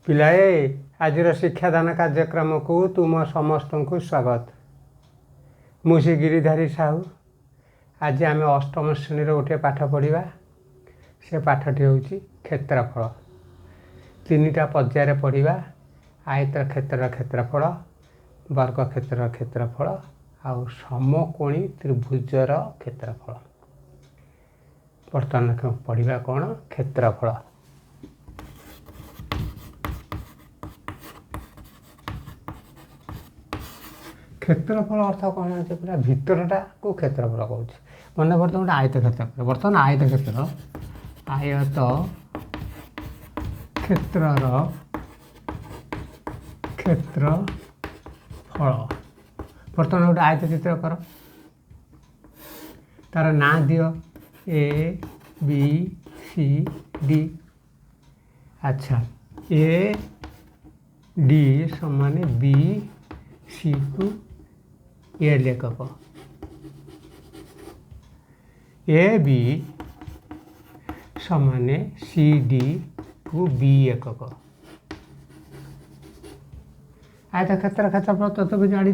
पिलाए आज शिक्षादान कार्यक्रम को तुम समस्त को स्वागत। मुझे गिरिधारी साहू। आज आम अष्टम श्रेणी गोटे पाठ पढ़ा। से पाठटी हूँ क्षेत्रफल। तीनटा पर्यायर पढ़ा। आयतर क्षेत्रफल, वर्ग क्षेत्रफल आउ समकोणी त्रिभुजर क्षेत्रफल। बर्तमान पढ़ा कौन क्षेत्रफल। क्षेत्रफल अर्थ कौन है पूरा भितरटा को क्षेत्रफल कहूँ। मन बर्तमान गोटे आयत क्षेत्रफल। बर्तमान आयत क्षेत्र आयत क्षेत्रर क्षेत्रफल। बर्तमान गोटे आयत चित्र कर। तार ना दियो ए बी सी डी। अच्छा ए डी समान बी सी को ए लेखक। ए बी समान सी डी को बी एकक। आयत क्षेत्रफल तो तुम जान ए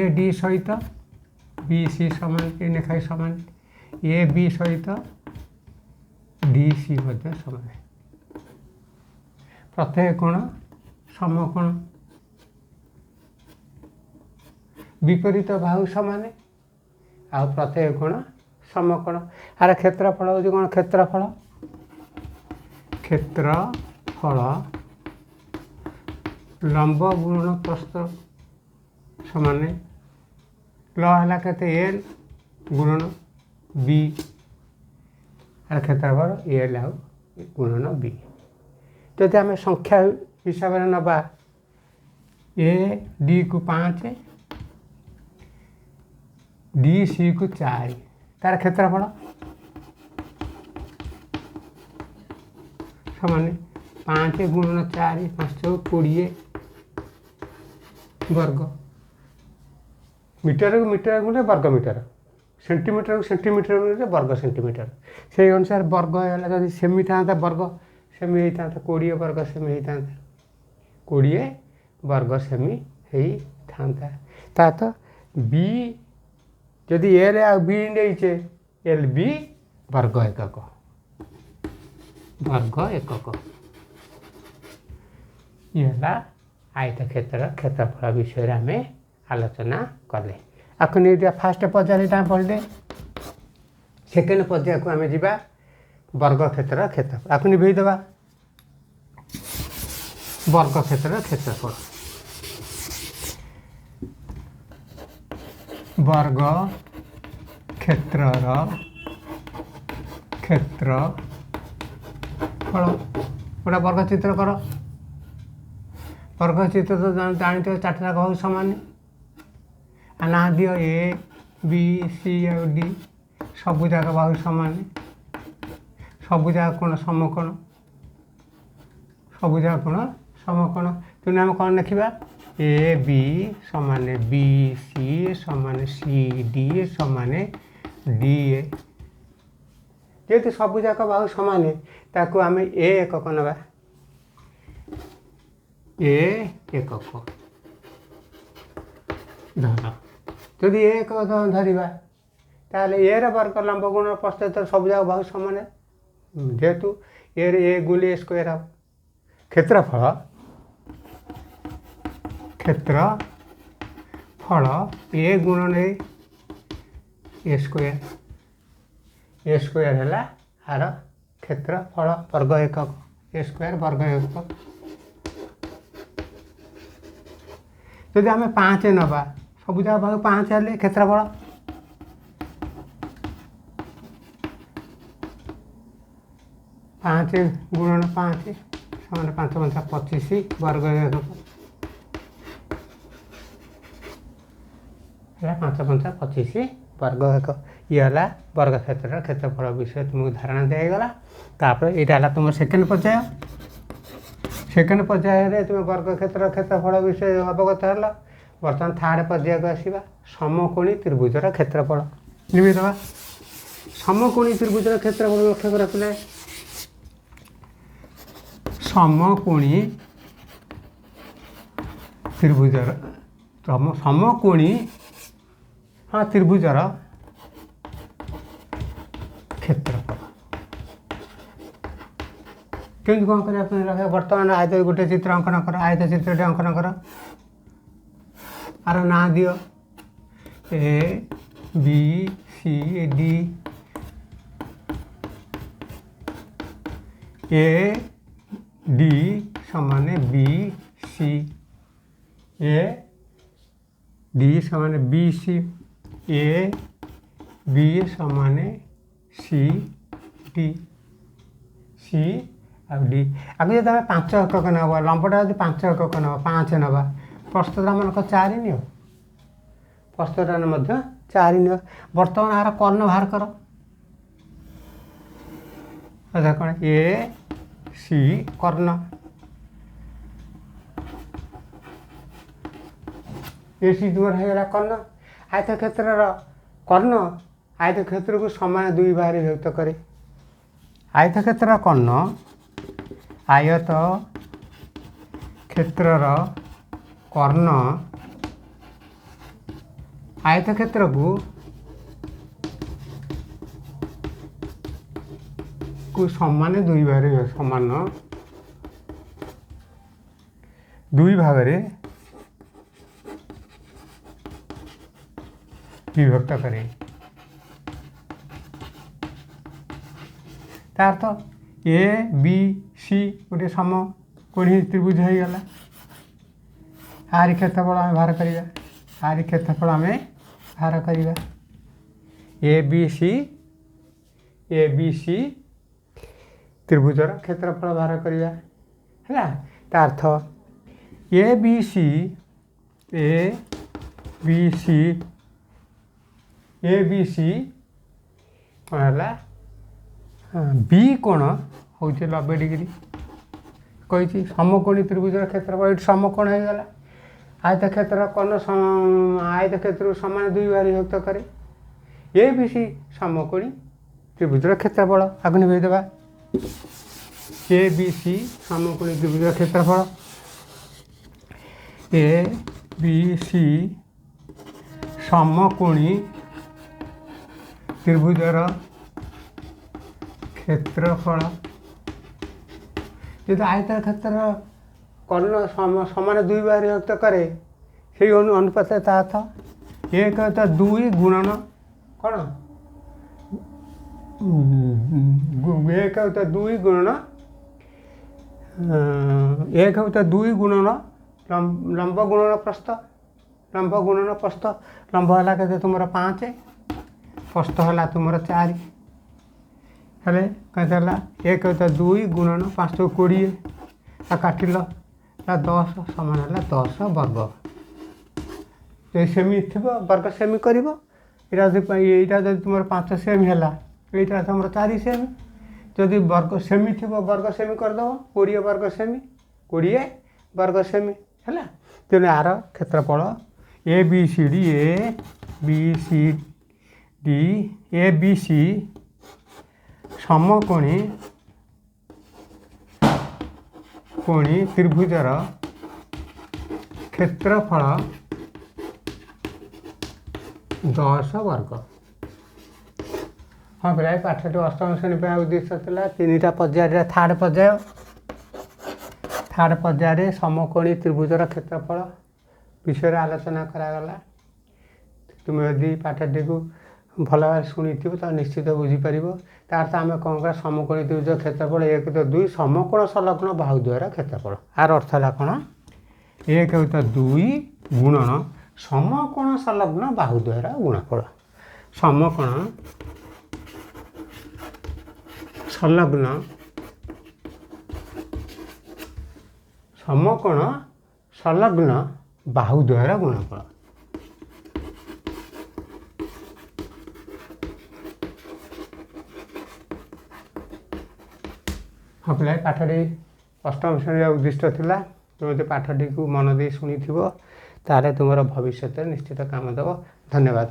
डी सहित बी सी समान ए लेखाएं समान। ए बी सहित डी सी समान। प्रत्येक कोण समकोण विपरीत बाहु समान आ प्रत्येक कोण समकोण। आर क्षेत्रफल हूँ कौन क्षेत्रफल। क्षेत्रफल लंब गुणन प्रस्थ समान ल है एल गुणन बी। आर क्षेत्रफल एल आउ गुणन बी। जदि आम संख्या हिसाब से नवा ए डी को 5 डी सी को 4 तार क्षेत्रफल समान 5 गुणन 4 5 20 वर्ग। मीटर को मीटर गुणे वर्ग मीटर। सेंटीमीटर को सेंटीमीटर गुणे वर्ग सेंटीमीटर। से अनुसार वर्ग है सेमी था वर्ग सेमी होता 20 वर्ग सेमी होता 20 वर्ग सेमी होता। तो बी जदि एल आ बी नहीं एल बी वर्ग एकक। वर्ग एकक ये आयत क्षेत्रफल विषय आम आलोचना कले। आपको नहीं दिया फास्ट पर्याय पढ़ले। सेकेंड पर्याय को आम जा वर्ग क्षेत्रफल। आपको निभे देवा वर्ग क्षेत्रफल। वर्ग क्षेत्रर क्षेत्रफल गोटा वर्ग चित्र कर। वर्ग चित्र तो जानते 4टा बाहु समान। ना दियो ए बी सी और डी सबू जाक बाहु समान। सबू जाक कोण समकोण। सबू जाक कोण समकोण। तेणु आम कौन लिखा ए बी समान बी सी समान सी डी समान डी ए। जेहेतु सबू जाक बाहु समान ताकू आम ए एकक नवा। ए एकक धर जदि ए एकक धरवा ताले ए वर्ग लंब गुण प्रस्थ सब जाक बाहु समान। जेहेतु ए गुले स्क्वायर हम क्षेत्रफल क्षेत्रफल ए गुणन ए स्क्वायर है आर क्षेत्रफल वर्ग एकक ए स्क्वायर वर्ग एकक। जदि आम 5 नवा सब जगह भाग 5 हेल्ले क्षेत्रफल 5 गुणन 5 समान 5 5 25 वर्ग एकक। 5 5 25 वर्ग एकक। ये है वर्ग क्षेत्रफल विषय तुमको धारणा दिगला। तापर यहाँ तुम सेकेंड पर्याय। सेकेंड पर्याय तुम वर्ग क्षेत्रफल विषय अवगत है। बर्तमान थर्ड पर्याय को आसवा समकोणी त्रिभुजर क्षेत्रफल निमिदेवा। समकोणी त्रिभुजर क्षेत्रफल लक्ष्य कर पे समकोणी त्रिभुजर समकोणी हाँ त्रिभुजर क्षेत्रफल केमती कौन कर बर्तमान आयत गोटे चित्र अंकन कर आयत चित्र अंकन कर आर ना दियो A B C D A D समान बी सी ए डी समान बी सी ए बी समान सी डी सी आ डी आगे जो 5 एकक नब लंबटा जो 5 एकक नब 5 नवा प्रस्तुता मानक 4 नियो प्रस्तुता 4 नियो बर्तमान आर कर्ण बाहर कर अच्छा कौन ए सी कर्ण ए सी तुम है कर्ण आयत क्षेत्र कर्ण आयत क्षेत्र को समान दुई भाग विभक्त करे आयत क्षेत्र कर्ण आयत क्षेत्र कर्ण आयत क्षेत्र को समान दुई भाग समान दुई भाग विभक्त करे तार तो ए बी सी गोटे समकोणी त्रिभुज हो गला आर क्षेत्रफल आम बाहर करवा आर क्षेत्रफल आम बाहर करवा ए बी सी त्रिभुजर क्षेत्रफल बाहर करवा है तार्थ ए बी सी कौन है बी कोण हूँ 90 डिग्री कही समकोणी त्रिभुजर क्षेत्रफल ये समकोण हो गला आयत क्षेत्र कर्ण आयत क्षेत्र समान दुई भाग विभक्त करे ए बी सी समकोणी त्रिभुजर क्षेत्रफल आगे निभेदेवा ए बी सी समकोणी त्रिभुजर क्षेत्रफल ए बी सी समकोणी त्रिभुजर क्षेत्रफल जो आयत क्षेत्र कर्ण समान दुई भाग विभक्त करे से अनुपात ता अर्थ एक होता 2 गुणन कौन एक होता 2 गुणन एक होता 2 गुणन लंब गुणन प्रस्थ लंब गुणन प्रस्थ लंब है के तुम 5 प्रस्थ है तुम 4 हेले कहते एक होता 2 गुणन 5 20 काटिल 10 समान है 10 वर्ग जो सेमी थी वर्ग सेमी कर यहाँ जब तुम 5 सेमी है यहाँ तुम 4 सेमी जदि वर्ग सेमी थी वर्ग सेमी करदेव 20 वर्ग सेमी 20 वर्ग सेमी है तेणु आर क्षेत्रफल ए बी सी डी समकोणी त्रिभुजर क्षेत्रफल 10 वर्ग हाँ पे पाठटी अष्टम श्रेणी पर उद्देश्य था 3टा पर्याय थर्ड पर्याय समकोणी त्रिभुजर क्षेत्रफल विषय आलोचना करागला तुम यदि पाठटी को भल भाव शुणी तो निश्चित बुझीपर तार आम कौन कर समकोणी त्रिभुज क्षेत्रफल 1 तो 2 समकोण संलग्न बाहु द्वारा क्षेत्रफल आर अर्थ है कौन 1 तो 2 गुणन समकोण संलग्न बाहु द्वारा गुणफल समकोण संलग्न समकोण संलग्न बाहु द्वारा गुणफल हाँ पे पाठटी अष्टम श्रेणी उद्दिष्ट था तुम पाठटी को मन दे शुणी तारे तुम भविष्य निश्चित काम देव धन्यवाद।